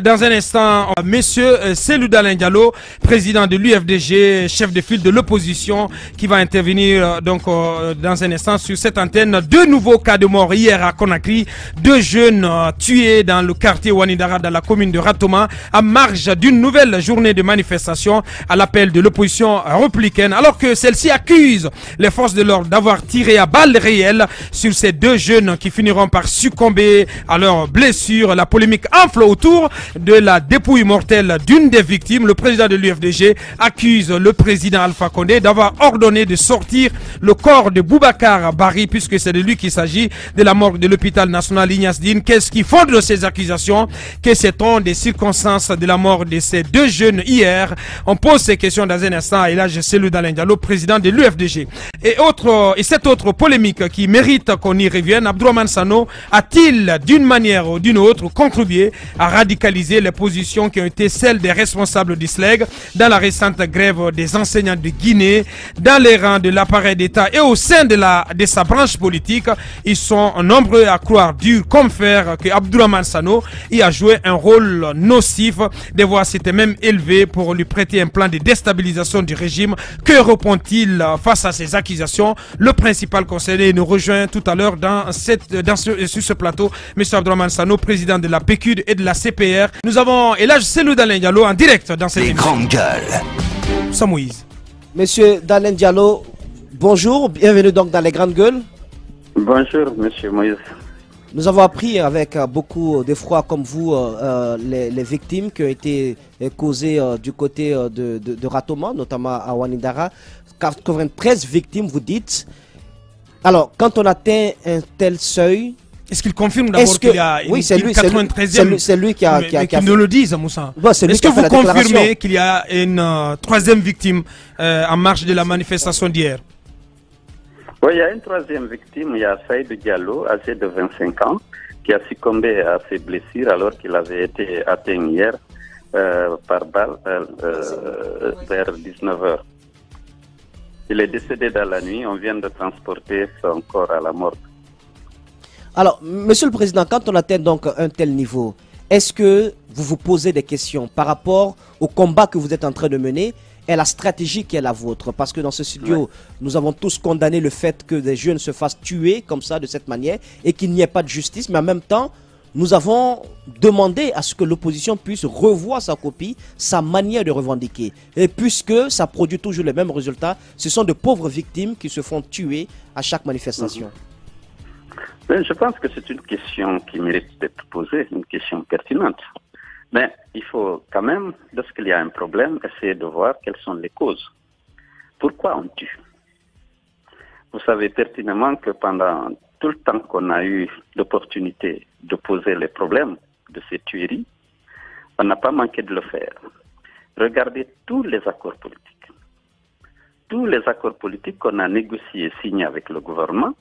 Dans un instant, Monsieur Cellou Dalein Diallo, président de l'UFDG, chef de file de l'opposition, qui va intervenir dans un instant sur cette antenne. Deux nouveaux cas de mort hier à Conakry, deux jeunes tués dans le quartier Ouanidara, dans la commune de Ratoma, à marge d'une nouvelle journée de manifestation à l'appel de l'opposition républicaine, alors que celle-ci accuse les forces de l'ordre d'avoir tiré à balles réelles sur ces deux jeunes qui finiront par succomber à leurs blessures. La polémique enfle autour de la dépouille mortelle d'une des victimes. Le président de l'UFDG accuse le président Alpha Condé d'avoir ordonné de sortir le corps de Boubacar Bari, puisque c'est de lui qu'il s'agit, de la morgue de l'hôpital national Ignace Dine. Qu'est-ce qui fonde ces accusations? Que sait-on des circonstances de la mort de ces deux jeunes hier? On pose ces questions dans un instant. Et là, je Cellou Dalein Diallo, président de l'UFDG. Et cette autre polémique qui mérite qu'on y revienne, Abdourahmane Sano a-t-il d'une manière ou d'une autre contribué à radicaliser les positions qui ont été celles des responsables du SLEG dans la récente grève des enseignants de Guinée, dans les rangs de l'appareil d'État et au sein de sa branche politique? Ils sont nombreux à croire dur comme fer que Abdourahmane Sano y a joué un rôle nocif. Des voix s'étaient même élevées pour lui prêter un plan de déstabilisation du régime. Que répond-il face à ces accusations? Le principal conseiller nous rejoint tout à l'heure sur ce plateau, M. Abdourahmane Sano, président de la PQD et de la CPR. Nous avons Elhadj Cellou Dalein Diallo en direct dans cette émission. Grandes gueules. Ça, Moïse. Monsieur Dalein Diallo, bonjour, bienvenue donc dans les grandes gueules. Bonjour, monsieur Moïse. Nous avons appris avec beaucoup d'effroi comme vous les victimes qui ont été causées du côté de Ratoma, notamment à Ouanidara. 93 victimes, vous dites. Alors, quand on atteint un tel seuil... Est-ce qu'il confirme d'abord qu'il y a une 93e? C'est lui qui a qu'il nous le dise, Moussa. Bon, est-ce que vous confirmez qu'il y a une troisième victime en marge de la manifestation d'hier? Oui, il y a une troisième victime, il y a Saïd Diallo, âgé de 25 ans, qui a succombé à ses blessures alors qu'il avait été atteint hier par balle vers 19h. Il est décédé dans la nuit, on vient de transporter son corps à la morgue. Alors, Monsieur le Président, quand on atteint donc un tel niveau, est-ce que vous vous posez des questions par rapport au combat que vous êtes en train de mener et la stratégie qui est la vôtre? Parce que dans ce studio, nous avons tous condamné le fait que des jeunes se fassent tuer comme ça, de cette manière, et qu'il n'y ait pas de justice, mais en même temps, nous avons demandé à ce que l'opposition puisse revoir sa copie, sa manière de revendiquer. Et puisque ça produit toujours les mêmes résultats, ce sont de pauvres victimes qui se font tuer à chaque manifestation. Je pense que c'est une question qui mérite d'être posée, une question pertinente. Mais il faut quand même, lorsqu'il y a un problème, essayer de voir quelles sont les causes. Pourquoi on tue? Vous savez pertinemment que pendant tout le temps qu'on a eu l'opportunité de poser les problèmes de ces tueries, on n'a pas manqué de le faire. Regardez tous les accords politiques. Tous les accords politiques qu'on a négociés et signés avec le gouvernement,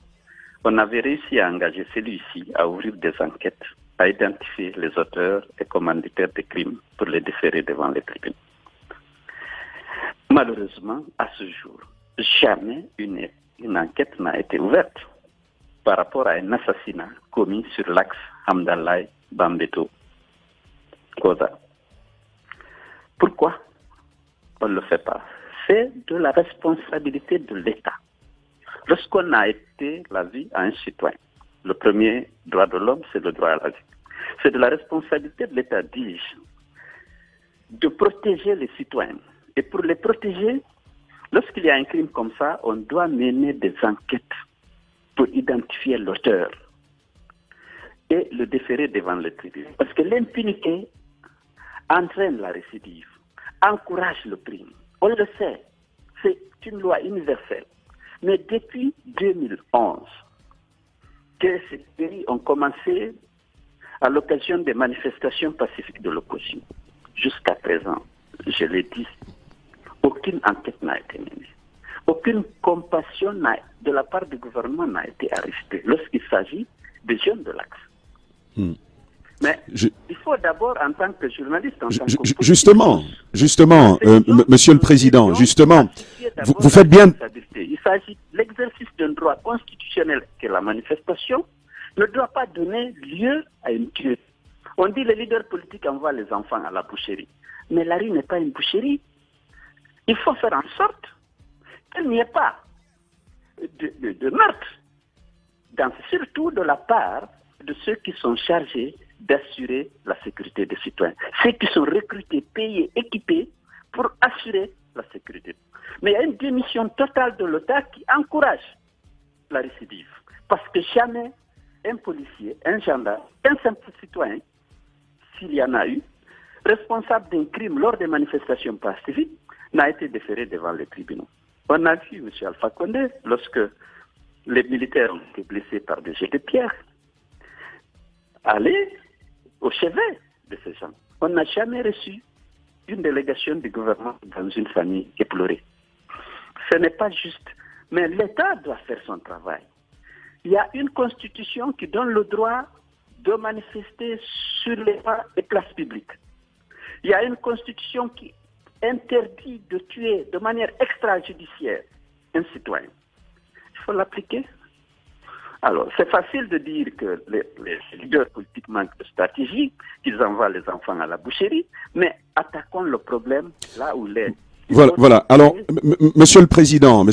on avait réussi à engager celui-ci à ouvrir des enquêtes, à identifier les auteurs et commanditaires des crimes pour les déférer devant les tribunaux. Malheureusement, à ce jour, jamais une enquête n'a été ouverte par rapport à un assassinat commis sur l'axe Hamdallah-Bambeto-Koza. Pourquoi on ne le fait pas? C'est de la responsabilité de l'État. Lorsqu'on a été la vie à un citoyen, le premier droit de l'homme, c'est le droit à la vie. C'est de la responsabilité de l'État, dis-je, de protéger les citoyens. Et pour les protéger, lorsqu'il y a un crime comme ça, on doit mener des enquêtes pour identifier l'auteur et le déférer devant le tribunal. Parce que l'impunité entraîne la récidive, encourage le crime. On le sait, c'est une loi universelle. Mais depuis 2011, que ces délits ont commencé à l'occasion des manifestations pacifiques de l'opposition, jusqu'à présent, je l'ai dit, aucune enquête n'a été menée. Aucune compassion de la part du gouvernement n'a été arrêtée lorsqu'il s'agit des jeunes de l'axe. Mais il faut d'abord, en tant que journaliste, justement, Monsieur le Président, justement, vous faites bien... Il s'agit de l'exercice d'un droit constitutionnel que la manifestation ne doit pas donner lieu à une tuerie. On dit que les leaders politiques envoient les enfants à la boucherie. Mais la rue n'est pas une boucherie. Il faut faire en sorte qu'il n'y ait pas de meurtre, surtout de la part de ceux qui sont chargés d'assurer la sécurité des citoyens. Ceux qui sont recrutés, payés, équipés pour assurer la sécurité. Mais il y a une démission totale de l'État qui encourage la récidive. Parce que jamais un policier, un gendarme, un simple citoyen, s'il y en a eu, responsable d'un crime lors des manifestations pacifiques, n'a été déféré devant les tribunaux. On a vu M. Alpha Condé, lorsque les militaires ont été blessés par des jets de pierre, aller au chevet de ces gens. On n'a jamais reçu une délégation du gouvernement dans une famille éplorée. Ce n'est pas juste. Mais l'État doit faire son travail. Il y a une constitution qui donne le droit de manifester sur les voies et places publiques. Il y a une constitution qui interdit de tuer de manière extrajudiciaire un citoyen. Il faut l'appliquer. Alors, c'est facile de dire que les leaders politiques manquent de stratégie, qu'ils envoient les enfants à la boucherie, mais attaquons le problème là où il est. Voilà. Alors, Monsieur le Président,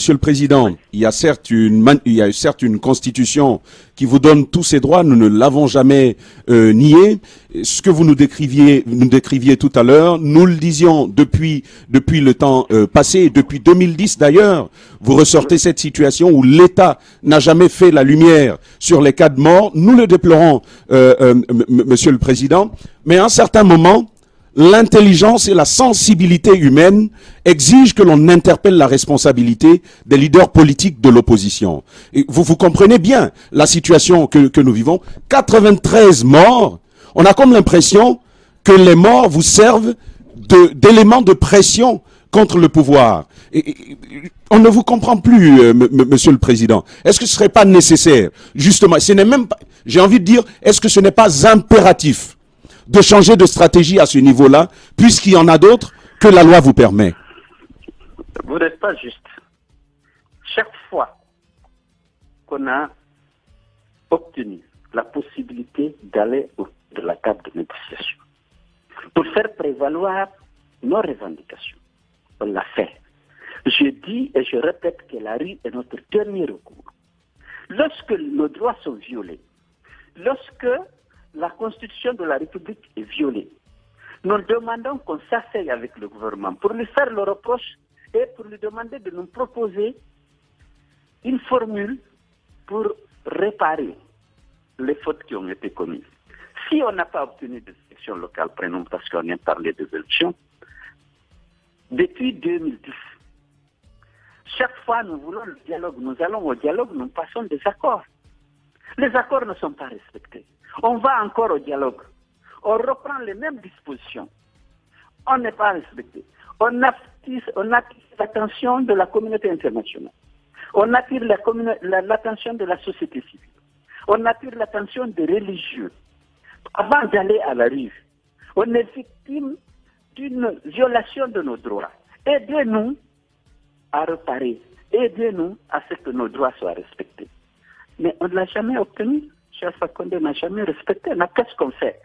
il y a certes une constitution qui vous donne tous ces droits. Nous ne l'avons jamais nié. Ce que vous nous décriviez tout à l'heure, nous le disions depuis le temps passé, depuis 2010 d'ailleurs. Vous ressortez cette situation où l'État n'a jamais fait la lumière sur les cas de mort. Nous le déplorons, Monsieur le Président. Mais à un certain moment, l'intelligence et la sensibilité humaine exigent que l'on interpelle la responsabilité des leaders politiques de l'opposition. Et vous comprenez bien la situation que nous vivons. 93 morts, on a comme l'impression que les morts vous servent d'éléments de pression contre le pouvoir. Et on ne vous comprend plus, Monsieur le Président. Est-ce que ce serait pas nécessaire, justement, ce n'est même pas, j'ai envie de dire, est-ce que ce n'est pas impératif de changer de stratégie à ce niveau-là, puisqu'il y en a d'autres que la loi vous permet? Vous n'êtes pas juste. Chaque fois qu'on a obtenu la possibilité d'aller au de la table de négociation pour faire prévaloir nos revendications, on l'a fait. Je dis et je répète que la rue est notre dernier recours. Lorsque nos droits sont violés, lorsque la Constitution de la République est violée, nous demandons qu'on s'asseye avec le gouvernement pour lui faire le reproche et pour lui demander de nous proposer une formule pour réparer les fautes qui ont été commises. Si on n'a pas obtenu des élections locales, prenons parce qu'on vient de parler des élections, depuis 2010, chaque fois nous voulons le dialogue, nous allons au dialogue, nous passons des accords. Les accords ne sont pas respectés. On va encore au dialogue. On reprend les mêmes dispositions. On n'est pas respecté. On attire l'attention de la communauté internationale. On attire l'attention de la société civile. On attire l'attention des religieux. Avant d'aller à la rue, on est victime d'une violation de nos droits. Aidez-nous à réparer. Aidez-nous à ce que nos droits soient respectés. Mais on ne l'a jamais obtenu. Cheikh Fakonde n'a jamais respecté. Mais qu'est-ce qu'on fait?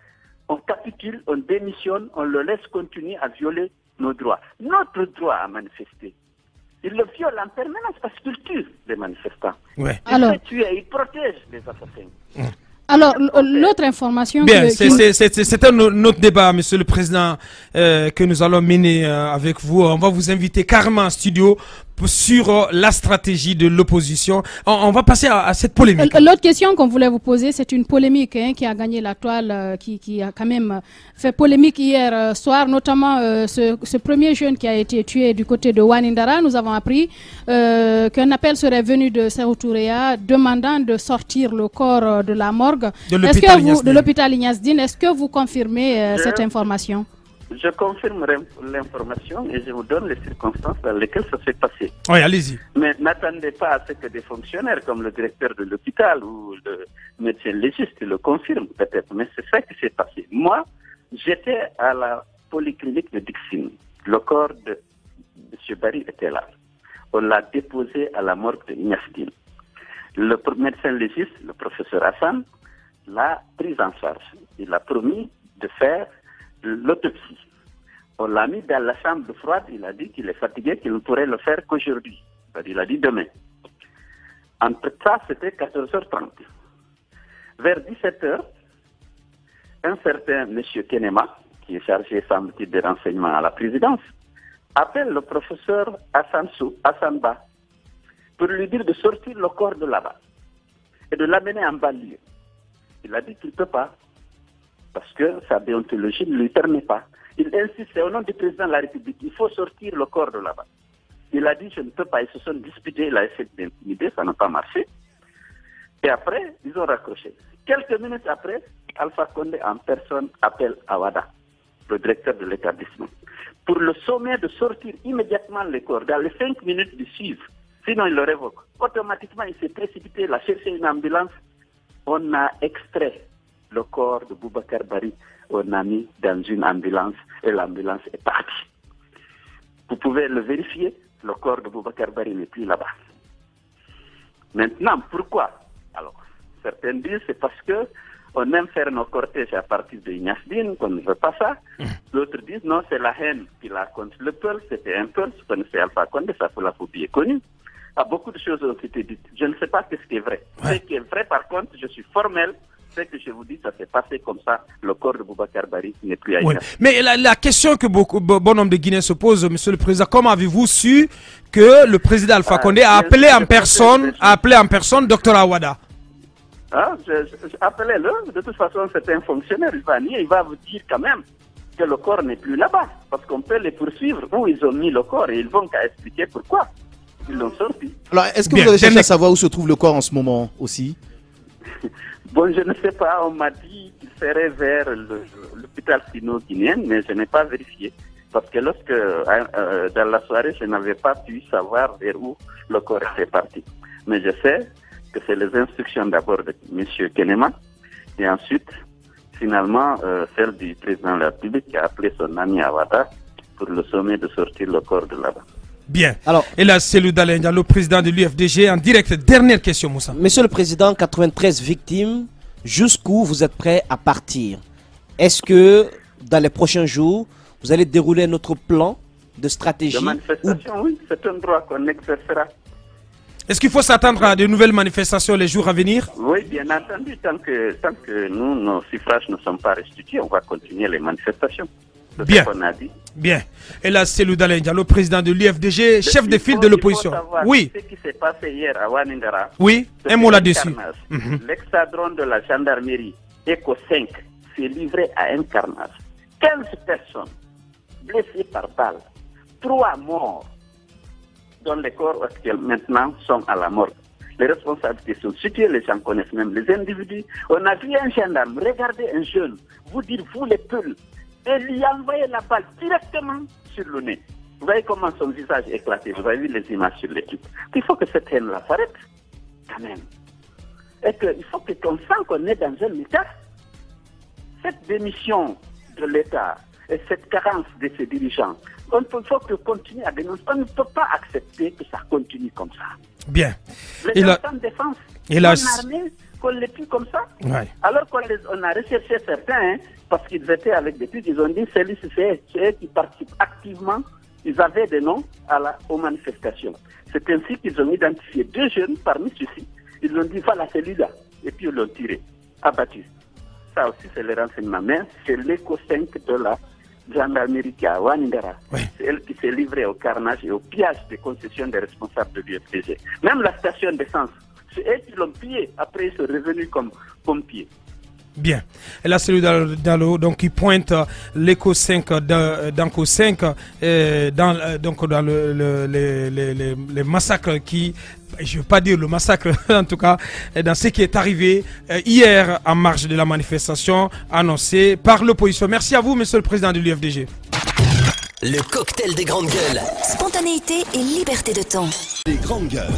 On capitule, on démissionne, on le laisse continuer à violer nos droits. Notre droit à manifester, il le viole en permanence parce qu'il tue les manifestants. Ouais. Il protège les assassins. Alors, l'autre information... Bien, c'est un autre débat, Monsieur le Président, que nous allons mener avec vous. On va vous inviter carrément en studio sur la stratégie de l'opposition. On va passer à cette polémique. L'autre question qu'on voulait vous poser, c'est une polémique qui a gagné la toile, qui a quand même fait polémique hier soir, notamment ce premier jeune qui a été tué du côté de Wanindara. Nous avons appris qu'un appel serait venu de Serhou Touréa demandant de sortir le corps de la morgue de l'hôpital Ignace Dine. Est-ce que vous confirmez cette information? Je confirme l'information et je vous donne les circonstances dans lesquelles ça s'est passé. Oui, allez-y. Mais n'attendez pas à ce que des fonctionnaires comme le directeur de l'hôpital ou le médecin légiste le confirment peut-être, mais c'est ça qui s'est passé. Moi, j'étais à la polyclinique de Dixine. Le corps de M. Barry était là. On l'a déposé à la morgue de Ignace-Dine. Le médecin légiste, le professeur Hassan, l'a pris en charge. Il a promis de faire l'autopsie. On l'a mis dans la chambre froide, il a dit qu'il est fatigué, qu'il ne pourrait le faire qu'aujourd'hui. Il a dit demain. Entre ça, c'était 14h30. Vers 17h, un certain M. Kenema, qui est chargé, semble-t-il, des renseignements à la présidence, appelle le professeur Hassanba pour lui dire de sortir le corps de là-bas et de l'amener en banlieue. Il a dit qu'il ne peut pas, parce que sa déontologie ne lui permet pas. Il insiste, c'est au nom du président de la République, il faut sortir le corps de là-bas. Il a dit, je ne peux pas, ils se sont disputés, il a essayé d'intimider, ça n'a pas marché. Et après, ils ont raccroché. Quelques minutes après, Alpha Condé en personne appelle Awada, le directeur de l'établissement, pour le sommer de sortir immédiatement le corps, dans les 5 minutes qui suivent. Sinon, il le révoque. Automatiquement, il s'est précipité, il a cherché une ambulance. On a extrait le corps de Boubacar Bari, on a mis dans une ambulance et l'ambulance est partie. Vous pouvez le vérifier, le corps de Boubacar Bari n'est plus là-bas. Maintenant, pourquoi? Alors, certains disent c'est parce que on aime faire nos cortèges à partir de Ignasdine, qu'on ne veut pas ça. D'autres disent non, c'est la haine qu'il a contre le peuple, c'était un peuple, vous connaissez Alpha Condé, ça pour la phobie est connue. Beaucoup de choses ont été dites. Je ne sais pas ce qui est vrai. Ce qui est vrai, par contre, je suis formel. Ce que je vous dis, ça s'est passé comme ça. Le corps de Boubacar Bari n'est plus ailleurs. Mais la question que bon nombre de Guinéens se posent, Monsieur le Président, comment avez-vous su que le président Alpha Condé a appelé en personne Dr Awada? Appelez-le. De toute façon, c'est un fonctionnaire. Il va nier. Il va vous dire quand même que le corps n'est plus là-bas. Parce qu'on peut les poursuivre. Où ils ont mis le corps et ils vont qu'à expliquer pourquoi. Ils l'ont sorti. Alors, est-ce que vous avez cherché à savoir où se trouve le corps en ce moment aussi? Bon, je ne sais pas. On m'a dit qu'il serait vers l'hôpital sino-guinéen, mais je n'ai pas vérifié. Parce que lorsque, dans la soirée, je n'avais pas pu savoir vers où le corps était parti. Mais je sais que c'est les instructions d'abord de M. Kenema, et ensuite, finalement, celle du président de la République qui a appelé son ami Awada pour le sommer de sortir le corps de là-bas. Bien. Alors, et là, c'est Cellou Dalein Diallo, président de l'UFDG, en direct. Dernière question, Moussa. Monsieur le Président, 93 victimes, jusqu'où vous êtes prêt à partir? Est-ce que, dans les prochains jours, vous allez dérouler notre plan de stratégie? De manifestation, oui, c'est un droit qu'on exercera. Est-ce qu'il faut s'attendre à de nouvelles manifestations les jours à venir? Oui, bien entendu. Tant que nous, nos suffrages ne sont pas restitués, on va continuer les manifestations. Bien. Bien. Et là, c'est Cellou Dalein Diallo, président de l'UFDG, chef de file de l'opposition. Oui. Ce qui s'est passé hier à Wanindara. Oui, un mot là-dessus. L'ex-cadron de la gendarmerie, ECO 5, s'est livré à un carnage. 15 personnes blessées par balle, 3 morts, dont les corps maintenant sont à la mort. Les responsabilités sont situées, les gens connaissent même les individus. On a vu un gendarme regarder un jeune, vous dire, vous les peuls, et lui envoyer la balle directement sur le nez. Vous voyez comment son visage est éclaté, vous avez vu les images sur l'équipe. Il faut que cette haine-là s'arrête, quand même. Et qu'il faut qu'on sente qu'on est dans un état. Cette démission de l'État et cette carence de ses dirigeants, il faut que continue à dénoncer. On ne peut pas accepter que ça continue comme ça. Bien. Les gens en défense, sont armés, qu'on les tue comme ça. Ouais. Alors qu'on a recherché certains, parce qu'ils étaient avec des trucs, ils ont dit c'est eux qui participent activement. Ils avaient des noms aux manifestations. C'est ainsi qu'ils ont identifié 2 jeunes parmi ceux-ci. Ils ont dit voilà, c'est lui-là. Et puis ils l'ont tiré, abattu. Ça aussi, c'est le renseignement. Mais c'est l'ECO 5 de la gendarmerie qui a Wanindara. Oui. C'est elle qui s'est livrée au carnage et au pillage des concessions des responsables de l'UFDG. Même la station d'essence, c'est eux qui l'ont pillé. Après, ils sont revenus comme pompiers. Bien. Et là, Cellou Dalein, donc il pointe l'ECO 5 d'Anco 5 dans les massacres qui, je ne veux pas dire le massacre, en tout cas, dans ce qui est arrivé hier en marge de la manifestation annoncée par l'opposition. Merci à vous, Monsieur le Président de l'UFDG. Le cocktail des grandes gueules. Spontanéité et liberté de ton. Les grandes gueules.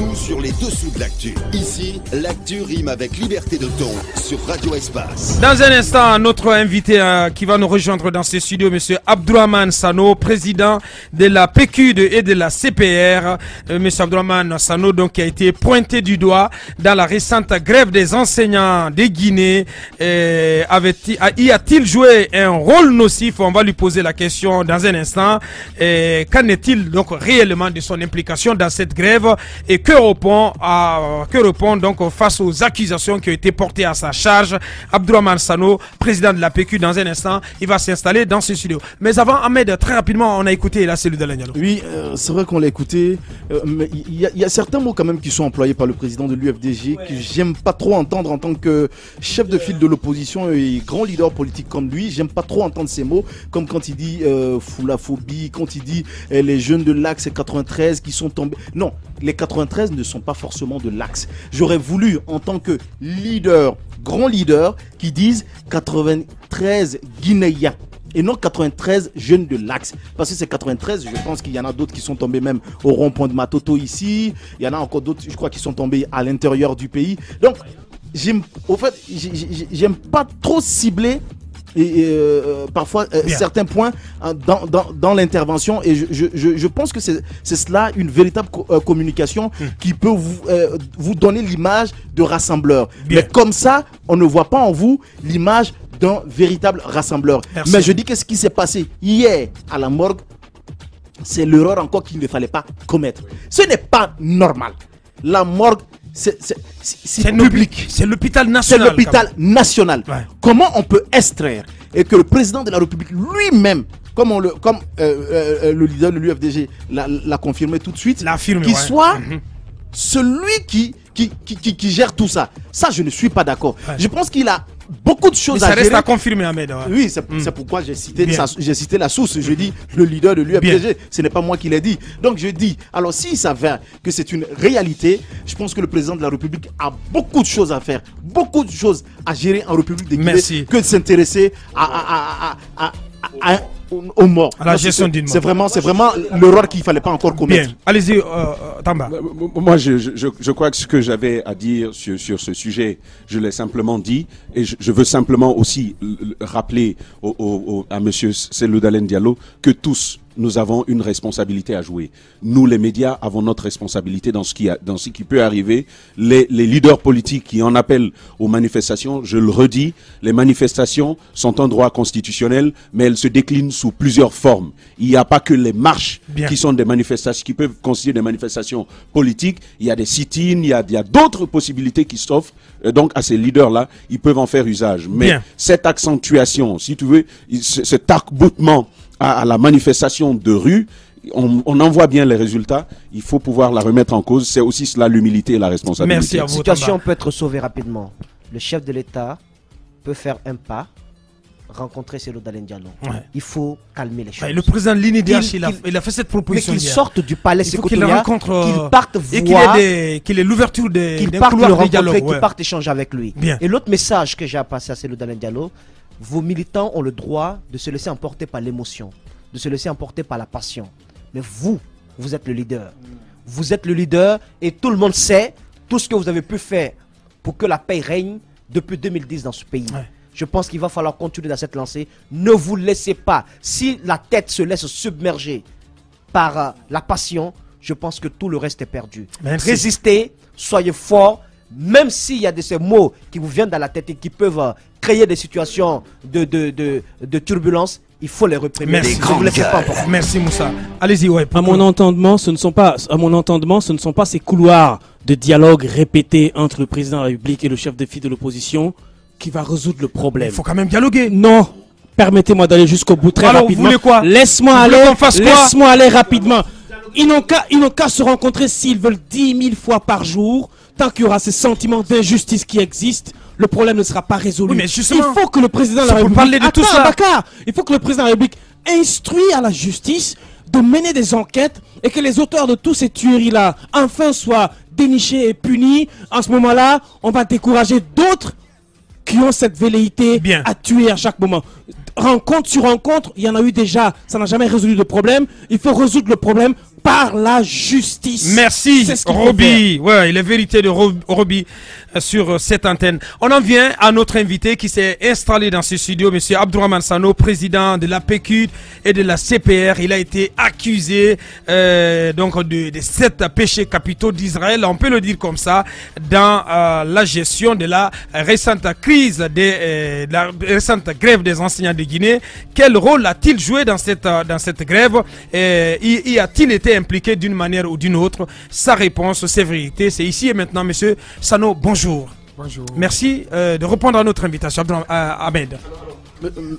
tout sur les dessous de l'actu. Ici, l'actu rime avec liberté de ton sur Radio Espace. Dans un instant, notre invité qui va nous rejoindre dans ces studios, monsieur Abdourahmane Sano, président de la PQD et de la CPR. Monsieur Abdourahmane Sano, donc, qui a été pointé du doigt dans la récente grève des enseignants de Guinée. Y a-t-il joué un rôle nocif? On va lui poser la question dans un instant. Qu'en est-il donc réellement de son implication dans cette grève et que répond donc face aux accusations qui ont été portées à sa charge? Abdourahmane Sano, président de la PQ, dans un instant, il va s'installer dans ce studio. Mais avant, Ahmed, très rapidement, on a écouté la cellule d'Alain Diallo. Oui, c'est vrai qu'on l'a écouté, mais il y a certains mots quand même qui sont employés par le président de l'UFDG que j'aime pas trop entendre en tant que chef de file de l'opposition et grand leader politique comme lui. J'aime pas trop entendre ces mots, comme quand il dit foulaphobie, quand il dit les jeunes de l'Axe 93 qui sont tombés. Non, les 93 ne sont pas forcément de l'Axe. J'aurais voulu, en tant que leader, grand leader, qui disent 93 Guinéens et non 93 jeunes de l'Axe. Parce que c'est 93, je pense qu'il y en a d'autres qui sont tombés même au rond-point de Matoto ici. Il y en a encore d'autres, je crois, qui sont tombés à l'intérieur du pays. Donc, j'aime pas trop cibler parfois certains points dans l'intervention, et je pense que c'est cela une véritable communication qui peut vous donner l'image de rassembleur. Mais comme ça, on ne voit pas en vous l'image d'un véritable rassembleur. Merci. Mais je dis que ce qui s'est passé hier à la morgue, c'est l'erreur encore qu'il ne fallait pas commettre. Ce n'est pas normal. La morgue, c'est public. C'est l'hôpital national. C'est l'hôpital national. Ouais. Comment on peut extraire et que le président de la République lui-même, comme le leader de l'UFDG l'a confirmé tout de suite, qu'il soit celui qui gère tout ça. Ça, je ne suis pas d'accord. Ouais. Je pense qu'il a beaucoup de choses à gérer. Ça reste à confirmer, Ahmed. Ouais. Oui, c'est pourquoi j'ai cité la source. Je dis le leader de l'UFDG. Ce n'est pas moi qui l'ai dit. Donc je dis, alors s'il s'avère que c'est une réalité, je pense que le président de la République a beaucoup de choses à faire, beaucoup de choses à gérer en République de Guinée que de s'intéresser aux morts. À la gestion d'une mort. C'est vraiment l'erreur qu'il ne fallait pas encore commettre. Bien. Allez-y, Tamba. Moi, je crois que ce que j'avais à dire sur ce sujet, je l'ai simplement dit. Et je veux simplement aussi rappeler à M. Cellou Dalein Diallo que tous, nous avons une responsabilité à jouer. Nous, les médias, avons notre responsabilité dans ce qui peut arriver. Les leaders politiques qui en appellent aux manifestations, je le redis, les manifestations sont un droit constitutionnel, mais elles se déclinent sous plusieurs formes. Il n'y a pas que les marches qui sont des manifestations, qui peuvent constituer des manifestations politiques. Il y a des sit-ins, il y a d'autres possibilités qui s'offrent. Donc, à ces leaders-là, ils peuvent en faire usage. Mais cette accentuation, si tu veux, cet arc-boutement à la manifestation de rue, on en voit bien les résultats. Il faut pouvoir la remettre en cause. C'est aussi cela l'humilité et la responsabilité. Merci à vous. La situation peut être sauvée rapidement. Le chef de l'État peut faire un pas, rencontrer Cellou Dalein Diallo. Ouais. Il faut calmer les choses. Le président l'INIDH, il a fait cette proposition. Mais qu'il sorte du palais Sékou-Touré, qu'il parte voir, et qu'il ait l'ouverture des couloirs de dialogue. Qu'il parte échanger avec lui. Bien. Et l'autre message que j'ai à passer à Cellou Dalein Diallo, vos militants ont le droit de se laisser emporter par l'émotion, de se laisser emporter par la passion. Mais vous êtes le leader. Vous êtes le leader et tout le monde sait tout ce que vous avez pu faire pour que la paix règne depuis 2010 dans ce pays. Ouais. Je pense qu'il va falloir continuer dans cette lancée. Ne vous laissez pas. Si la tête se laisse submerger par la passion, je pense que tout le reste est perdu. Merci. Résistez, soyez forts, même s'il y a de ces mots qui vous viennent dans la tête et qui peuvent créer des situations de turbulence. Il faut les réprimer. Merci. Merci Moussa. Allez-y, ouais. À mon entendement, ce ne sont pas ces couloirs de dialogue répétés entre le président de la République et le chef de file de l'opposition qui va résoudre le problème. Il faut quand même dialoguer. Non. Permettez-moi d'aller jusqu'au bout très rapidement. Vous voulez quoi? Laisse-moi aller rapidement. Ils n'ont qu'à se rencontrer s'ils veulent 10 000 fois par jour. Tant qu'il y aura ces sentiments d'injustice qui existent, le problème ne sera pas résolu. Oui, mais justement, il faut que le président de la République... parler de tout ça. Dakar, il faut que le président de la République instruise à la justice de mener des enquêtes et que les auteurs de tous ces tueries-là enfin soient dénichés et punis. En ce moment-là, on va décourager d'autres qui ont cette velléité à tuer à chaque moment. Rencontre sur rencontre, il y en a eu déjà, ça n'a jamais résolu le problème. Il faut résoudre le problème par la justice. Merci, Roby. Ouais, les vérités de Roby sur cette antenne. On en vient à notre invité qui s'est installé dans ce studio, monsieur Abdourahmane Sano, président de la PQD et de la CPR. Il a été accusé donc de 7 péchés capitaux d'Israël, on peut le dire comme ça, dans la gestion de la récente crise, de la récente grève des enseignants de Guinée. Quel rôle a-t-il joué dans cette grève? Y a-t-il été impliqué d'une manière ou d'une autre? Sa réponse, ses vérités, c'est ici et maintenant. Monsieur Sano, bonjour. Bonjour. Merci de répondre à notre invitation, Ahmed.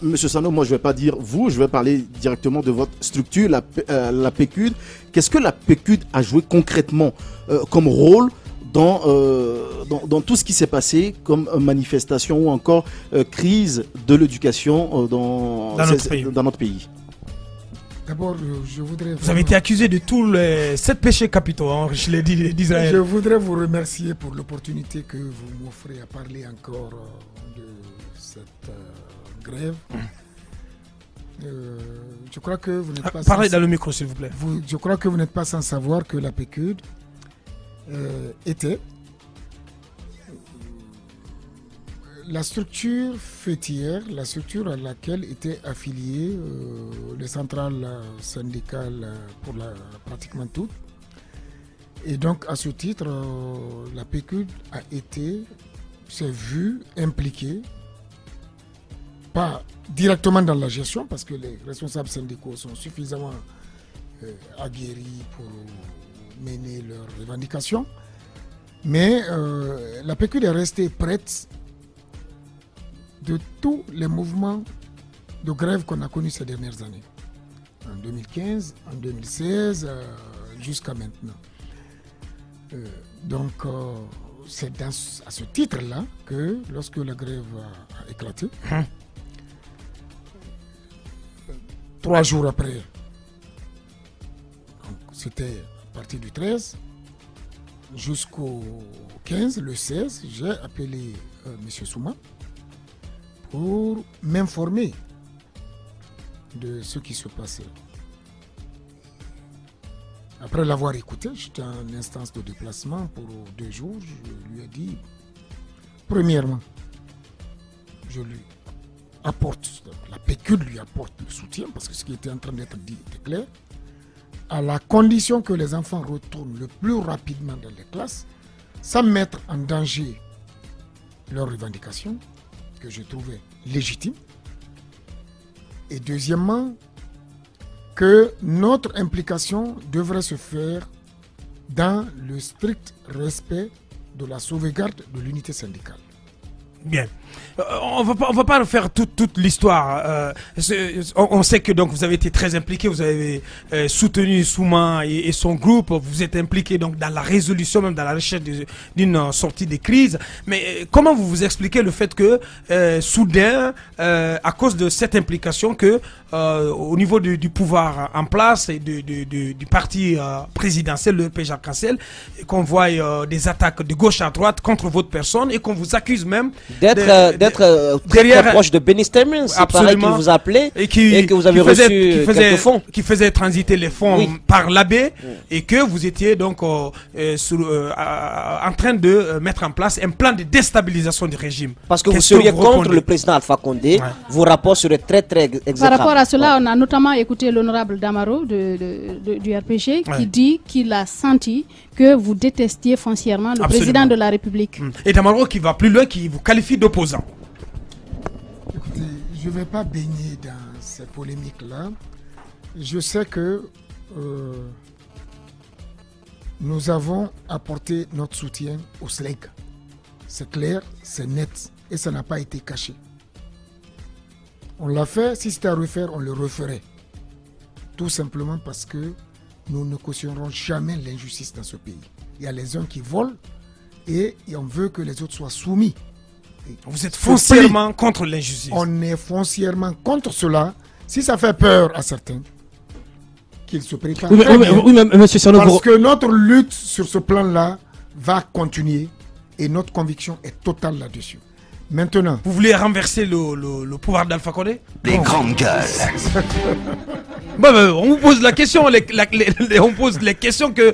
Monsieur Sano, moi je ne vais pas dire vous, je vais parler directement de votre structure, la PQD. Qu'est-ce que la PQD a joué concrètement comme rôle dans tout ce qui s'est passé comme manifestation ou encore crise de l'éducation dans notre pays? D'abord, je voudrais... Vous avez été accusé de tous les 7 péchés capitaux, hein, je l'ai dit, d'Israël. Je voudrais vous remercier pour l'opportunité que vous m'offrez à parler encore de cette grève. Je crois que vous n'êtes pas... Parlez dans le micro, s'il vous plaît. Je crois que vous n'êtes pas sans savoir que la PQD était la structure fêtière, la structure à laquelle étaient affiliées les centrales syndicales pour pratiquement toutes. Et donc, à ce titre, la PQD s'est vue impliquée, pas directement dans la gestion, parce que les responsables syndicaux sont suffisamment aguerris pour mener leurs revendications, mais la PQD est restée prête de tous les mouvements de grève qu'on a connus ces dernières années. En 2015, en 2016, jusqu'à maintenant. Donc, c'est à ce titre-là que, lorsque la grève a éclaté, 3 jours après, c'était à partir du 13 jusqu'au 15, le 16, j'ai appelé M. Souma pour m'informer de ce qui se passait. Après l'avoir écouté, j'étais en instance de déplacement pour 2 jours. Je lui ai dit, premièrement, je lui apporte, la PQD lui apporte le soutien, parce que ce qui était en train d'être dit était clair, à la condition que les enfants retournent le plus rapidement dans les classes, sans mettre en danger leurs revendications, que je trouvais légitime. Et deuxièmement, que notre implication devrait se faire dans le strict respect de la sauvegarde de l'unité syndicale. Bien. On va pas refaire toute l'histoire. On sait que donc vous avez été très impliqué, vous avez soutenu Souma et son groupe, vous êtes impliqué donc dans la résolution, même dans la recherche d'une sortie des crises. Mais comment vous expliquez le fait que soudain, à cause de cette implication, que au niveau du pouvoir en place et du parti présidentiel, le PJ Cancel, qu'on voit des attaques de gauche à droite contre votre personne et qu'on vous accuse même d'être très proche de Benny Stemmons, c'est pareil qu'il vous appelait et que vous avez reçu quelques fonds. Qui faisait transiter les fonds par l'abbé et que vous étiez donc en train de mettre en place un plan de déstabilisation du régime. Parce que vous seriez contre le président Alpha Condé, vos rapports seraient très exécrables. Par rapport à cela, on a notamment écouté l'honorable Damaro du RPG qui dit qu'il a senti que vous détestiez foncièrement le président de la République. Et Damaro qui va plus loin, qui vous qualifie d'opposant. Écoutez, je ne vais pas baigner dans ces polémiques-là. Je sais que nous avons apporté notre soutien au SLEG. C'est clair, c'est net et ça n'a pas été caché. On l'a fait, si c'était à refaire, on le referait. Tout simplement parce que nous ne cautionnerons jamais l'injustice dans ce pays. Il y a les uns qui volent et on veut que les autres soient soumis. Et vous êtes foncièrement contre l'injustice. On est foncièrement contre cela. Si ça fait peur à certains, qu'ils se préparent. Oui, monsieur Sano, parce que notre lutte sur ce plan-là va continuer et notre conviction est totale là-dessus. Maintenant, vous voulez renverser le pouvoir d'Alpha Condé? Les grandes gueules. On vous pose la question, on pose les questions que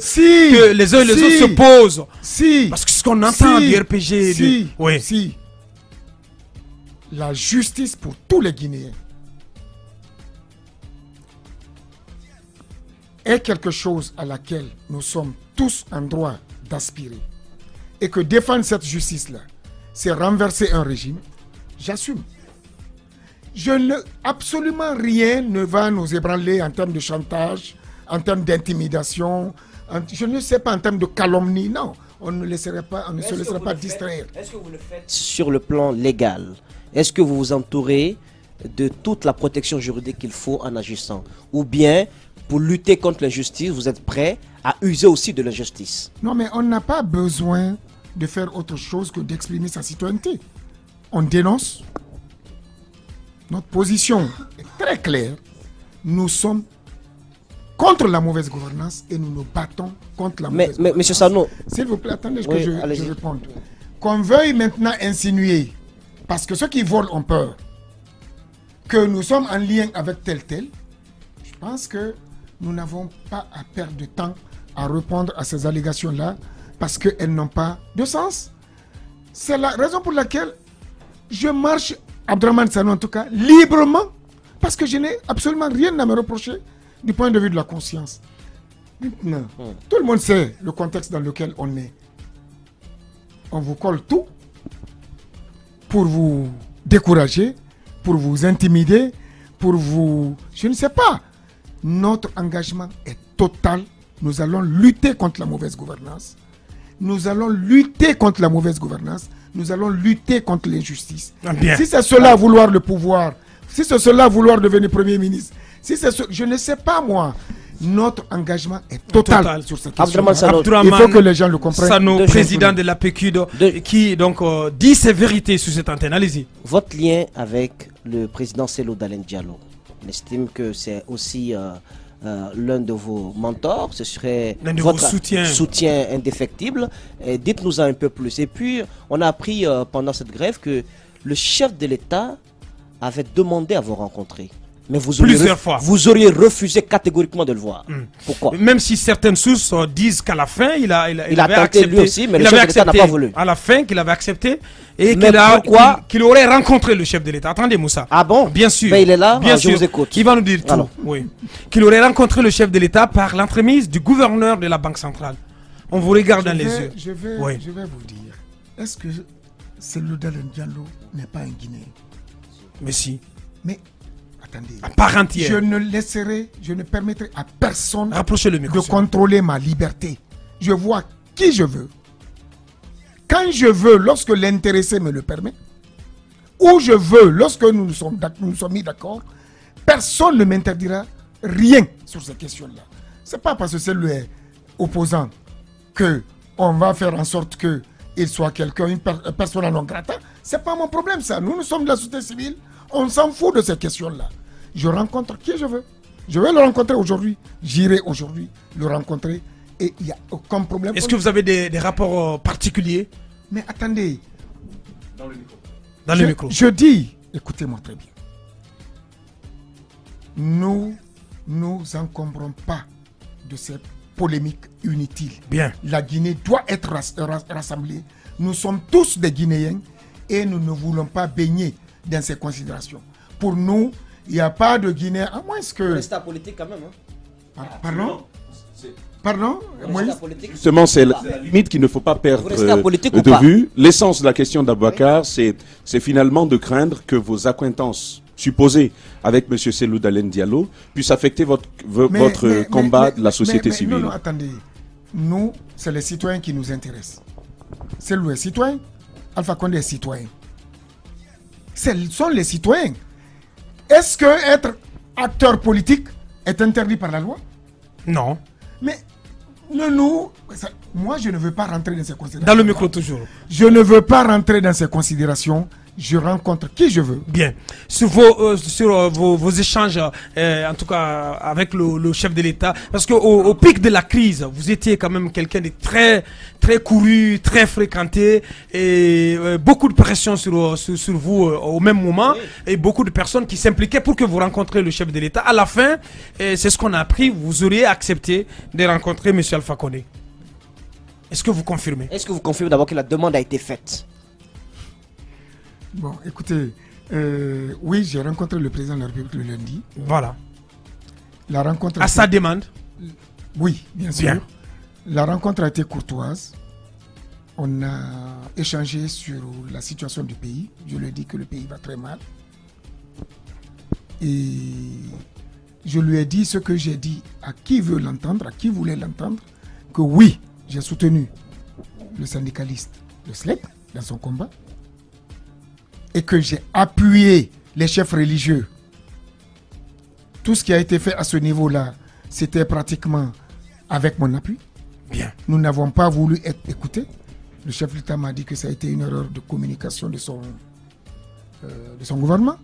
les uns et les autres se posent. Parce que ce qu'on entend du RPG... Si. La justice pour tous les Guinéens est quelque chose à laquelle nous sommes tous en droit d'aspirer. Et que défendre cette justice-là, c'est renverser un régime, j'assume. Absolument rien ne va nous ébranler en termes de chantage, en termes d'intimidation, je ne sais pas, en termes de calomnie, non. On ne se laisserait pas distraire. Est-ce que vous le faites sur le plan légal? Est-ce que vous vous entourez de toute la protection juridique qu'il faut en agissant? Ou bien, pour lutter contre l'injustice, vous êtes prêt à user aussi de l'injustice? Non, mais on n'a pas besoin de faire autre chose que d'exprimer sa citoyenneté. On dénonce. Notre position est très claire. Nous sommes contre la mauvaise gouvernance et nous nous battons contre la mauvaise gouvernance. Monsieur Sano, s'il vous plaît, attendez que je réponde. Qu'on veuille maintenant insinuer, parce que ceux qui volent ont peur, que nous sommes en lien avec tel, je pense que nous n'avons pas à perdre de temps à répondre à ces allégations-là parce qu'elles n'ont pas de sens. C'est la raison pour laquelle je marche, Abdraman Sano en tout cas, librement, parce que je n'ai absolument rien à me reprocher du point de vue de la conscience. Maintenant, tout le monde sait le contexte dans lequel on est. On vous colle tout pour vous décourager, pour vous intimider, pour vous... Je ne sais pas. Notre engagement est total. Nous allons lutter contre la mauvaise gouvernance. Nous allons lutter contre la mauvaise gouvernance. Nous allons lutter contre l'injustice. Si c'est cela vouloir le pouvoir, si c'est cela vouloir devenir Premier ministre, si c'est je ne sais pas moi. Notre engagement est total sur cette question. Il faut que les gens le comprennent. Sano, président de la PQD, qui donc dit ses vérités sur cette antenne. Allez-y. Votre lien avec le président Cellou Dalein Diallo, on estime que c'est aussi l'un de vos mentors, ce serait votre soutien indéfectible. Dites-nous un peu plus. Et puis, on a appris pendant cette grève que le chef de l'État avait demandé à vous rencontrer. Mais vous auriez refusé catégoriquement de le voir. Pourquoi? Même si certaines sources disent qu'à la fin, il avait tenté accepté, lui aussi, mais le chef de l'État n'a pas voulu. À la fin, qu'il avait accepté et qu'il aurait rencontré le chef de l'État. Attendez, Moussa. Ah bon? Bien sûr. Mais il est là, bien je vous écoute. Qui va nous dire tout. Oui. Qu'il aurait rencontré le chef de l'État par l'entremise du gouverneur de la Banque centrale. On vous regarde dans les yeux. Je vais vous dire, est-ce que Cellou Dalein Diallo n'est pas un Guinéen? Mais si. Mais attendez, à part entière. Je ne permettrai à personne de contrôler ma liberté. Je vois qui je veux, quand je veux, lorsque l'intéressé me le permet, où je veux, lorsque nous sommes mis d'accord. Personne ne m'interdira rien sur ces questions-là. C'est pas parce que c'est le opposant que on va faire en sorte que il soit quelqu'un, une personne non grata. C'est pas mon problème ça. Nous sommes de la société civile. On s'en fout de ces questions-là. Je rencontre qui je veux. Je vais le rencontrer aujourd'hui. J'irai aujourd'hui le rencontrer et il n'y a aucun problème. Est-ce que vous avez des rapports particuliers? Mais attendez. Dans le micro. Dans le micro. Je dis, écoutez-moi très bien. Nous encombrons pas de ces polémiques inutiles. Bien. La Guinée doit être rassemblée. Nous sommes tous des Guinéens et nous ne voulons pas baigner dans ces considérations. Pour nous, il n'y a pas de Guinée, à moins que... Vous restez politique quand même, hein? Pardon Justement, c'est la limite qu'il ne faut pas perdre de vue. L'essence de la question d'Aboubacar, c'est finalement de craindre que vos accointances supposées avec M. Cellou Dalein Diallo puissent affecter votre combat de la société civile. Non, attendez. Nous, c'est les citoyens qui nous intéressent. Cellou est citoyen, Alpha Condé est citoyen. Ce sont les citoyens. Est-ce que être acteur politique est interdit par la loi? Non. Mais moi, je ne veux pas rentrer dans ces considérations. Dans le micro toujours. Je ne veux pas rentrer dans ces considérations je rencontre qui je veux. Bien. Sur vos échanges, en tout cas avec le chef de l'État, parce qu'au pic de la crise, vous étiez quand même quelqu'un de très, très couru, très fréquenté, et beaucoup de pression sur vous au même moment, et beaucoup de personnes qui s'impliquaient pour que vous rencontriez le chef de l'État. À la fin, c'est ce qu'on a appris, vous auriez accepté de rencontrer M. Alpha Condé. Est-ce que vous confirmez? Est-ce que vous confirmez d'abord que la demande a été faite? Bon, écoutez, oui, j'ai rencontré le président de la République le lundi. Voilà. La rencontre... À sa demande? Oui, bien sûr. Bien. La rencontre a été courtoise. On a échangé sur la situation du pays. Je lui ai dit que le pays va très mal. Et je lui ai dit ce que j'ai dit à qui veut l'entendre, à qui voulait l'entendre, que oui, j'ai soutenu le syndicaliste de SLEC dans son combat, et que j'ai appuyé les chefs religieux. Tout ce qui a été fait à ce niveau-là, c'était pratiquement avec mon appui. Bien. Nous n'avons pas voulu être écoutés. Le chef de l'État m'a dit que ça a été une erreur de communication de son gouvernement.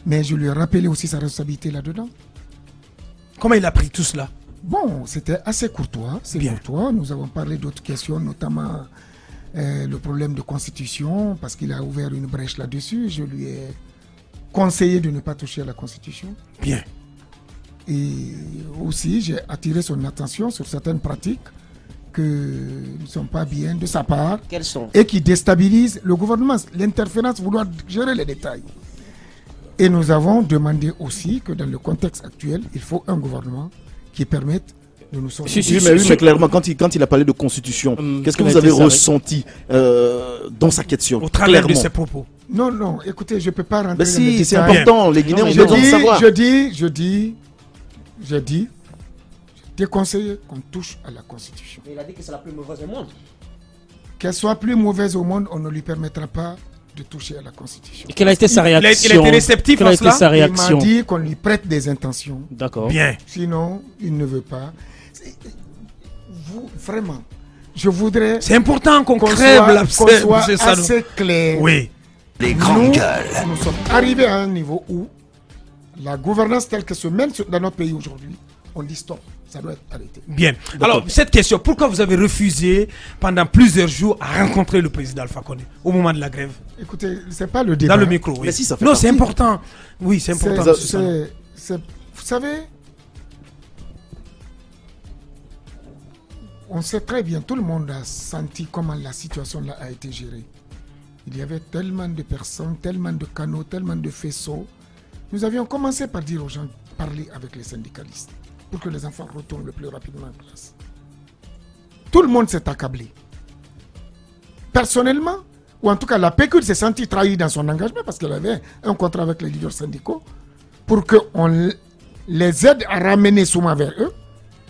Mais je lui ai rappelé aussi sa responsabilité là-dedans. Comment il a pris tout cela? Bon, c'était assez courtois. C'est courtois. Nous avons parlé d'autres questions, notamment... le problème de constitution, parce qu'il a ouvert une brèche là-dessus. Je lui ai conseillé de ne pas toucher à la constitution. Bien. Et aussi, j'ai attiré son attention sur certaines pratiques qui ne sont pas bien de sa part. Quelles sont? Et qui déstabilisent le gouvernement. L'interférence, vouloir gérer les détails. Et nous avons demandé aussi que dans le contexte actuel, il faut un gouvernement qui permette de nous sortir. Mais clairement, quand il a parlé de constitution, qu'est-ce que vous avez ressenti dans sa question? Au travers de ses propos. Non, écoutez, je ne peux pas rentrer dans les détails. C'est important, les Guinéens ont besoin de savoir. Je déconseille qu'on touche à la constitution. Mais il a dit que c'est la plus mauvaise au monde. Qu'elle soit plus mauvaise au monde, on ne lui permettra pas de toucher à la constitution. Et quelle a été sa réaction? Il a été réceptif à cela? Il m'a dit qu'on lui prête des intentions. D'accord. Bien. Sinon, il ne veut pas. Vous, vraiment, je voudrais... C'est important qu'on crève l'abcès. Qu'on soit assez clair. Oui. Les grandes gueules. Nous sommes arrivés à un niveau où la gouvernance telle que se mène dans notre pays aujourd'hui, on dit stop, ça doit être arrêté. Bien. Alors, cette question, pourquoi vous avez refusé pendant plusieurs jours à rencontrer le président Alpha Condé au moment de la grève? Écoutez, c'est pas le débat. Dans le micro, oui. Mais si, ça fait non, c'est important. Oui, c'est important. Vous savez, on sait très bien, tout le monde a senti comment la situation là a été gérée. Il y avait tellement de personnes, tellement de canaux, tellement de faisceaux. Nous avions commencé par dire aux gens, parler avec les syndicalistes pour que les enfants retournent le plus rapidement en classe. Tout le monde s'est accablé. Personnellement, ou en tout cas la PQ s'est sentie trahie dans son engagement parce qu'elle avait un contrat avec les leaders syndicaux pour qu'on les aide à ramener souvent vers eux,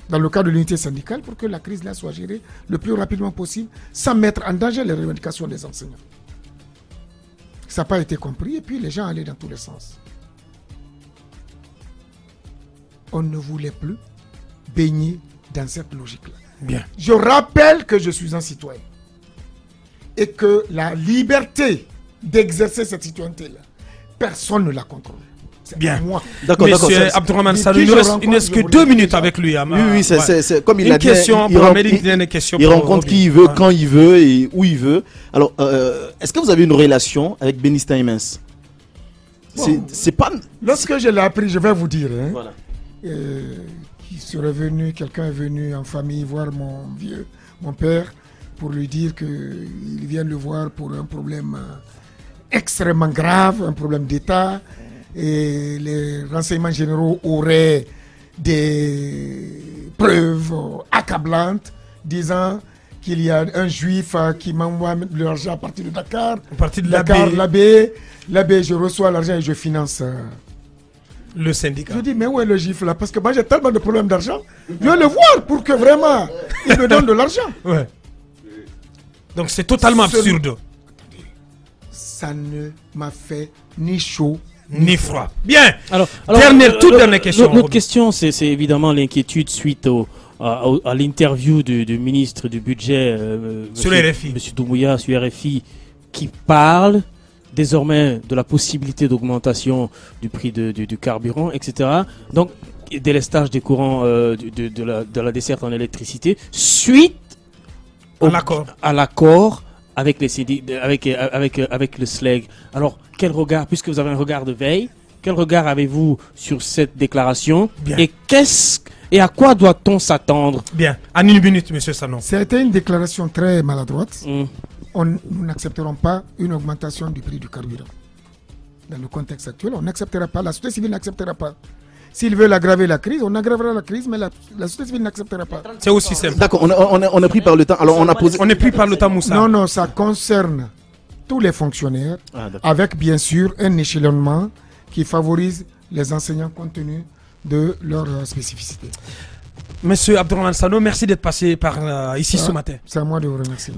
dans le cadre de l'unité syndicale, pour que la crise là soit gérée le plus rapidement possible sans mettre en danger les revendications des enseignants. Ça n'a pas été compris et puis les gens allaient dans tous les sens. On ne voulait plus baigner dans cette logique-là. Bien. Je rappelle que je suis un citoyen et que la liberté d'exercer cette citoyenneté-là, personne ne la contrôle. C'est bien. Moi. D'accord, d'accord. Monsieur Abdourahmane Salou, il ne reste que 2 minutes avec lui. Oui, c'est comme il a dit. Il rencontre qui il veut, quand il veut et où il veut. Alors, est-ce que vous avez une relation avec Bénistin Imens? C'est pas. Lorsque je l'ai appris, je vais vous dire. Hein, voilà. Quelqu'un est venu en famille voir mon père, pour lui dire qu'il vient le voir pour un problème extrêmement grave, un problème d'État, et les renseignements généraux auraient des preuves accablantes disant qu'il y a un juif qui m'envoie de l'argent à partir de Dakar. À partir de l'abbé, je reçois l'argent et je finance le syndicat. Je dis, mais où est le juif là? Parce que moi j'ai tellement de problèmes d'argent. Je vais le voir pour que vraiment il me donne de l'argent. Ouais. Donc c'est totalement absurde. Ça ne m'a fait ni chaud ni froid. Bien. Alors, toute dernière question. Notre question, c'est évidemment l'inquiétude suite à l'interview du ministre du budget, sur RFI. M. Doumbouya, sur RFI, qui parle désormais de la possibilité d'augmentation du prix du carburant, etc. Donc, délestage des courants de la desserte en électricité suite à l'accord avec les avec le SLEG. Alors, quel regard, puisque vous avez un regard de veille, quel regard avez-vous sur cette déclaration? Bien. Et à quoi doit-on s'attendre? Bien, en une minute, monsieur Sanon. C'était une déclaration très maladroite. Nous n'accepterons pas une augmentation du prix du carburant. Dans le contexte actuel, on n'acceptera pas, la société civile n'acceptera pas. S'ils veulent aggraver la crise, on aggravera la crise, mais la société civile n'acceptera pas. C'est aussi simple. D'accord, on est pris par le temps. Alors on a posé. On est pris par le temps, Moussa. Non, non, ça concerne tous les fonctionnaires, avec bien sûr un échelonnement qui favorise les enseignants compte tenu de leur spécificité. Monsieur Abdourahmane Sano, merci d'être passé par ici ce matin. C'est à moi de vous remercier.